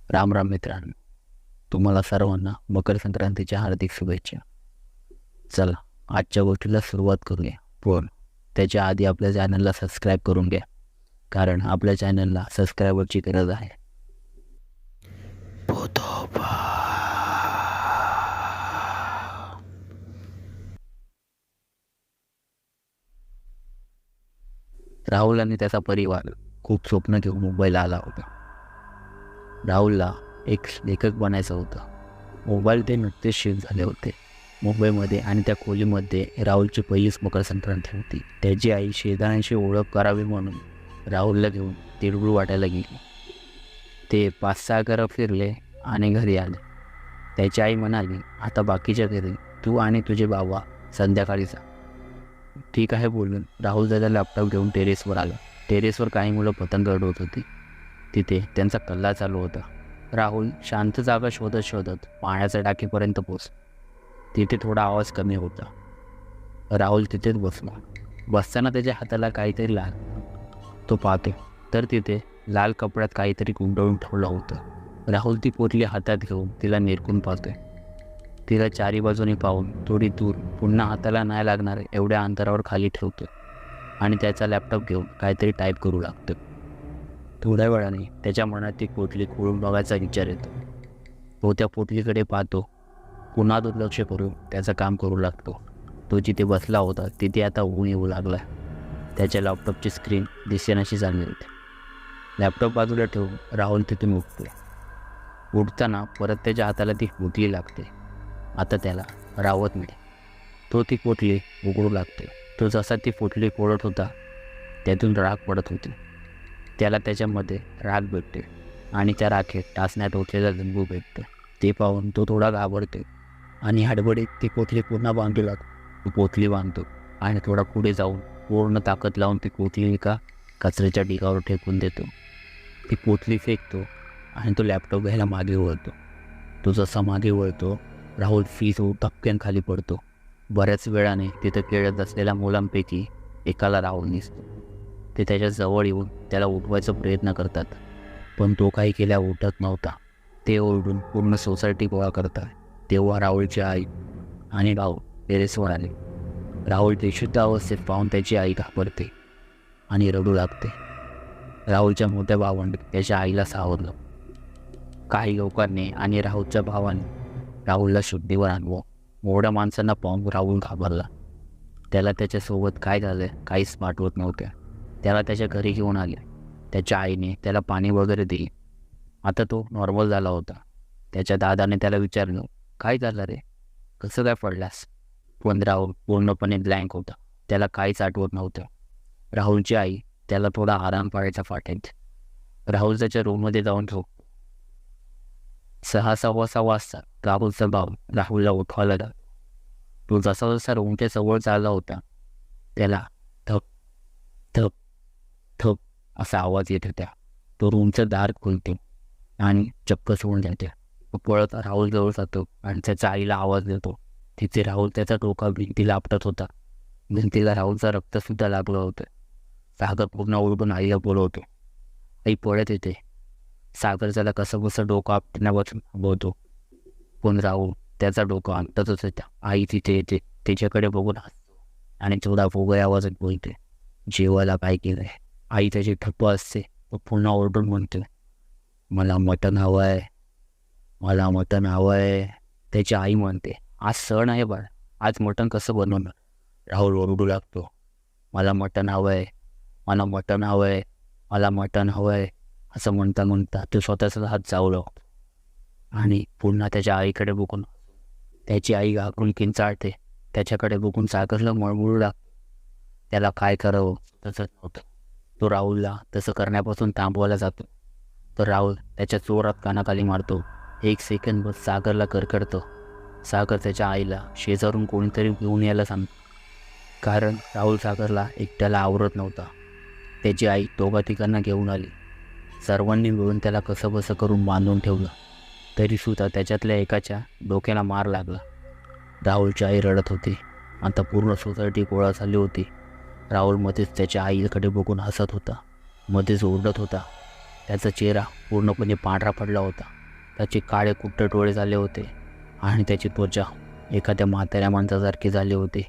राम राम मित्रांनो, तुम्हाला सर्वांना मकर संक्रांतीच्या हार्दिक शुभेच्छा. चला, आजच्या गोष्टीला सुरुवात करूया. पण त्याच्या आधी आपल्या चॅनलला सबस्क्राईब करून घ्या, कारण आपल्या चॅनलला सबस्क्रायबरची गरज आहे. राहुल आणि त्याचा परिवार खूप स्वप्न घेऊन मुंबईला आला होता. राहुलला एक लेखक बनायचं होतं. मोबाईल ते नुकतेच शिफ्ट झाले होते मुंबईमध्ये, आणि त्या खोलीमध्ये राहुलची पहिलीच मकर संक्रांती होती. त्याची आई शेजाऱ्यांशी ओळख करावी म्हणून राहुलला घेऊन तिळगुळ वाटायला गेली. ते 5-6 घरं फिरले आणि घरी आले. त्याची आई म्हणाली, आता बाकीच्या घरी तू आणि तुझे बाबा संध्याकाळी जा. ठीक आहे बोलून राहुल त्याचा लॅपटॉप घेऊन टेरेसवर आला. टेरेसवर काही मुलं पतंग उडवत होती. तिथे त्यांचा कल्ला चालू होता. राहुल शांत जागा शोधत शोधत पाण्याच्या टाकीपर्यंत पोचला. तिथे थोडा आवाज कमी होता. राहुल तिथेच बसला. बसताना त्याच्या हाताला काहीतरी लागलं. तो पाहतो तर तिथे लाल कपड्यात काहीतरी गुंडळून ठेवलं होतं. राहुल ती पोटली हातात घेऊन तिला निरखून पाहतोय. तिला चारी बाजूने पाहून थोडी दूर, पुन्हा हाताला नाही लागणार एवढ्या अंतरावर खाली ठेवतो आणि त्याचा लॅपटॉप घेऊन काहीतरी टाईप करू लागतो. थोड्या वेळाने त्याच्या मनात ती पोटली खोलून बघायचा विचार येतो. तो त्या पोटलीकडे पाहतो. पुन्हा दुर्लक्ष करून त्याचं काम करू लागतो. तो जिथे बसला होता तिथे आता ऊन येऊ लागला. त्याच्या लॅपटॉपची स्क्रीन दिसेनाशी झाली होती. लॅपटॉप बाजूला ठेवून राहुल तिथून उठतो. उठताना परत त्याच्या हाताला ती पोटली लागते. आता त्याला रावत नाही. तो ती पोटली उघडू लागते. तो जसा ती पोटली फोडत होता त्यातून राख पडत होती. त्याला त्याच्यामध्ये राख भेटते आणि त्या राखेत टाचण्यात ओतलेला लिंबू भेटतो. ते पाहून तो थोडा घाबरतो आणि हडबडीत ती पोटली पुन्हा बांधू लागतो. तो पोटली बांधतो आणि थोडा पुढे जाऊन पूर्ण ताकद लावून ती पोटली एका कचऱ्याच्या ढिगावर फेकून देतो. ती पोटली फेकतो आणि तो लॅपटॉप घ्यायला मागे वळतो. तो जसा मागे वळतो राहुल फीस धपक्यान खाली पडतो. बऱ्याच वेळाने तिथं खेळत असलेल्या मुलांपैकी एकाला राहुल दिसतो. ते त्याच्या जवळ येऊन त्याला उठवायचा प्रयत्न करतात, पण तो काही केल्या उठत नव्हता. ते ओरडून पूर्ण सोसायटी गोळा करतात. तेव्हा राहुलची आई आणि भाऊ टेरेसवर आले. राहुल बेशुद्ध अवस्थेत पाहून त्याची आई घाबरते आणि रडू लागते. राहुलच्या मोठ्या भावाने त्याच्या आईला सावरलं. काही लोकांनी आणि राहुलच्या भावाने राहुलला शुद्धीवर आणवं. मोठ्या माणसांना पाहून राहुल घाबरला. त्याला त्याच्यासोबत काय झालं काहीच आठवत नव्हतं. त्याला त्याच्या घरी घेऊन आले. त्याच्या आईने त्याला पाणी वगैरे दिले. आता तो नॉर्मल झाला होता. त्याच्या दादाने त्याला विचारलं, काय झालं रे, कसं काय पडलास? पण राहुल पूर्णपणे ब्लँक होता. त्याला काहीच आठवत नव्हतं. राहुलची आई त्याला थोडा आराम पाडायचा पाठवते. राहुल त्याच्या रूममध्ये जाऊन झोपतो. 6:15 वाजता राहुलचा भाऊ राहुलला उठवायला लागला. तो जसा जसा रूमच्या जवळ चालला होता त्याला थप थप थप असा आवाज येत होता. तो रूमचं दार खोलतो आणि चक्क सोडून जाते. तो पळत राहुल जवळ जातो आणि त्याच्या आईला आवाज देतो. तिथे राहुल त्याचा डोका भिंतीला आपटत होता. भिंतीला राहुलचा रक्तसुद्धा लागलं होतं. सागर पूर्ण ओरडून आईला बोलवतो. आई पळत येते. सागर त्याला कसं कसं डोकं आपटण्यापासून थांबवतो, पण राहुल त्याचा डोकं आणतच होता. आई तिथे येते. त्याच्याकडे बघून हसतो आणि थोडा भोगळ्या आवाजात बोलते, जेवायला काय केलंय? आई त्याची ठप्प असते. तो पुन्हा ओरडून म्हणतो, मला मटण हवं आहे, मला मटण हवं आहे. त्याची आई म्हणते, आज सण आहे बाळ, आज मटण कसं बनवणार? राहुल ओरडू लागतो, मला मटण हवं आहे, मला मटण हवं आहे, मला मटण हवं आहे. असं म्हणता म्हणता तो स्वतःचा हात चावला आणि पुन्हा त्याच्या आईकडे बघून त्याची आई घाबरून किंचाळते. त्याच्याकडे बघून सागरला मळमळू लागतो. त्याला काय करावं तसंच नव्हतं. तो राहुलला तसं करण्यापासून थांबवायला जातो, तर राहुल त्याच्या जोरात कानाखाली मारतो. 1 सेकंद सागरला करकडतो. सागर त्याच्या आईला शेजारून कोणीतरी घेऊन यायला सांगतो, कारण राहुल सागरला एकट्याला आवरत नव्हता. त्याची आई दोघा तिघांना घेऊन आली. सर्वांनी मिळून त्याला कसं बसं करून बांधून ठेवलं. तरीसुद्धा त्याच्यातल्या एकाच्या डोक्याला मार लागला. राहुलची आई रडत होती. आता पूर्ण सोसायटी गोळा झाली होती. राहुल मध्येच त्याच्या आईकडे बघून हसत होता, मध्येच ओरडत होता. त्याचा चेहरा पूर्णपणे पांढरा पडला होता. त्याचे काळे कुट्ट डोळे झाले होते आणि त्याची त्वचा एखाद्या म्हाताऱ्या माणसासारखी झाली होती.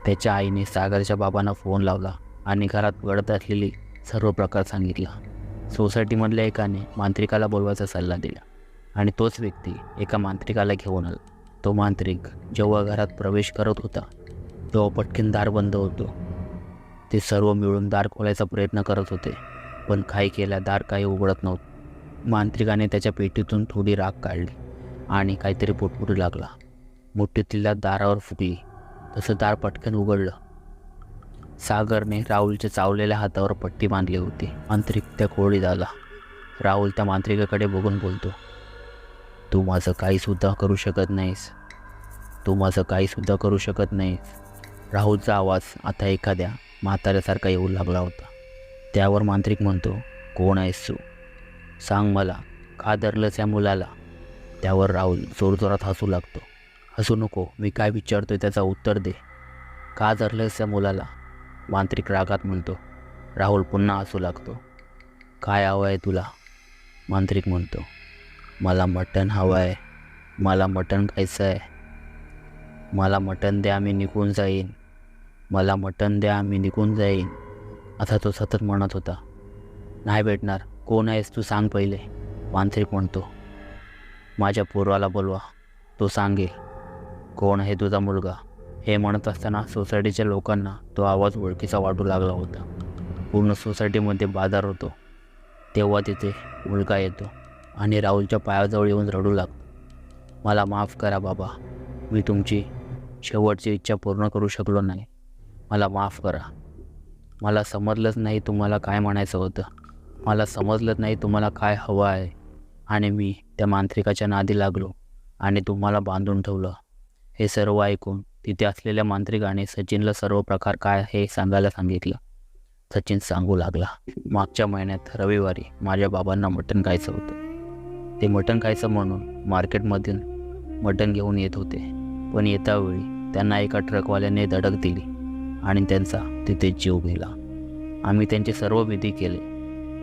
त्याच्या आईने सागरच्या बाबांना फोन लावला आणि घरात घडत असलेली सर्व प्रकार सांगितला. सोसायटीमधल्या एकाने मांत्रिकाला बोलवायचा सल्ला दिला आणि तोच व्यक्ती एका मांत्रिकाला घेऊन आला. तो मांत्रिक जेव्हा घरात प्रवेश करत होता तेव्हा पटकन दार बंद होतो. ते सर्व मिळून दार खोलायचा प्रयत्न करत होते, पण काही केल्या दार काही उघडत नव्हतं. मांत्रिकाने त्याच्या पेटीतून थोडी राख काढली आणि काहीतरी पुटपुटू लागला. मुठीतल्या दारावर फुकली तसं दार पटकन उघडलं. सागरने राहुलच्या चावलेल्या हातावर पट्टी बांधली होती. मांत्रिक त्या खोळीत आला. राहुल त्या मांत्रिकाकडे बघून बोलतो, तू माझं काहीसुद्धा करू शकत नाहीस, तू माझं काहीसुद्धा करू शकत नाहीस. राहुलचा आवाज आता एखाद्या म्हाताऱ्यासारखा येऊ लागला होता. त्यावर मांत्रिक म्हणतो, कोण आहेस तू? सांग मला, का धरलंस या मुलाला? त्यावर राहुल जोरजोरात हसू लागतो. हसू नको, मी काय विचारतोय त्याचं उत्तर दे. का धरलंस या मुलाला? मांत्रिक रागात म्हणतो. राहुल पुन्हा हसू लागतो. काय हवं आहे तुला? मांत्रिक म्हणतो, मला मटण हवं आहे, मला मटण खायचं आहे, मला मटण द्या, मी निघून जाईन, मला मटण द्या, मी निघून जाईन, असा तो सतत म्हणत होता. नाही भेटणार. कोण आहेस तू, सांग पहिले. मांत्रिक म्हणतो, माझ्या पोराला बोलवा, तो सांगेल. कोण आहे तुझा मुलगा? हे म्हणत असताना सोसायटीच्या लोकांना तो आवाज ओळखीचा वाटू लागला होता. पूर्ण सोसायटीमध्ये बाजार होतो. तेव्हा तिथे मुलगा येतो आणि राहुलच्या पायाजवळ येऊन रडू लागतो. मला माफ करा बाबा, मी तुमची शेवटची इच्छा पूर्ण करू शकलो नाही, मला माफ करा. मला समजलंच नाही तुम्हाला काय म्हणायचं होतं, मला समजलंच नाही तुम्हाला काय हवं आहे आणि मी त्या मांत्रिकाच्या नादी लागलो आणि तुम्हाला बांधून ठेवलं. हे सर्व ऐकून तिथे असलेल्या मांत्रिकाने सचिनला सर्व प्रकार काय हे सांगायला सांगितलं. सचिन सांगू लागला, मागच्या महिन्यात रविवारी माझ्या बाबांना मटण खायचं होतं. ते मटण खायचं म्हणून मार्केटमधून मटण घेऊन येत होते, पण येतावेळी त्यांना एका ट्रकवाल्याने धडक दिली आणि त्यांचा तिथे जीव गेला. आम्ही त्यांचे सर्व विधी केले,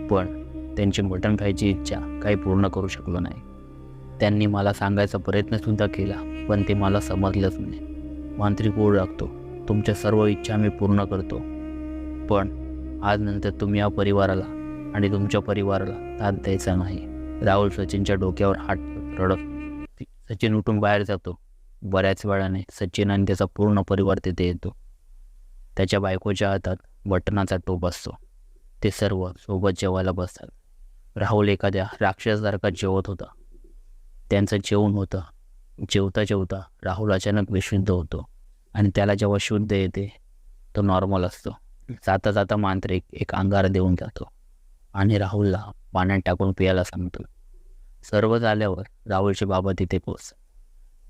पण त्यांची मटण खायची इच्छा काही पूर्ण करू शकलो नाही. त्यांनी मला सांगायचा प्रयत्नसुद्धा केला, पण ते मला समजलंच नाही. मांत्रिक बोलू लागतो, तुमच्या सर्व इच्छा मी पूर्ण करतो, पण आज नंतर तुम्ही या परिवाराला आणि तुमच्या परिवाराला साथ द्यायचा नाही. राहुल सचिनच्या डोक्यावर हात रडत सचिन उठून बाहेर जातो. बऱ्याच वेळाने सचिन आणि त्याचा पूर्ण परिवार तिथे येतो. त्याच्या बायकोच्या हातात बटनाचा टोप असतो. ते सर्व सोबत जेवायला बसतात. राहुल एखाद्या राक्षसासारखा जेवत होता. त्यांचं जेवण होतं. जेवता जेवता राहुल अचानक बेशुद्ध होतो आणि त्याला जेव्हा शुद्ध येते तो नॉर्मल असतो. जाता जाता मांत्रिक एक अंगारा देऊन जातो आणि राहुलला पाण्यात टाकून पियाला सांगतो. सर्व झाल्यावर राहुलचे बाबा तिथे पोचतात.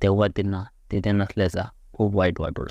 तेव्हा त्यांना तिथे नसल्याचा खूप वाईट वाटतं.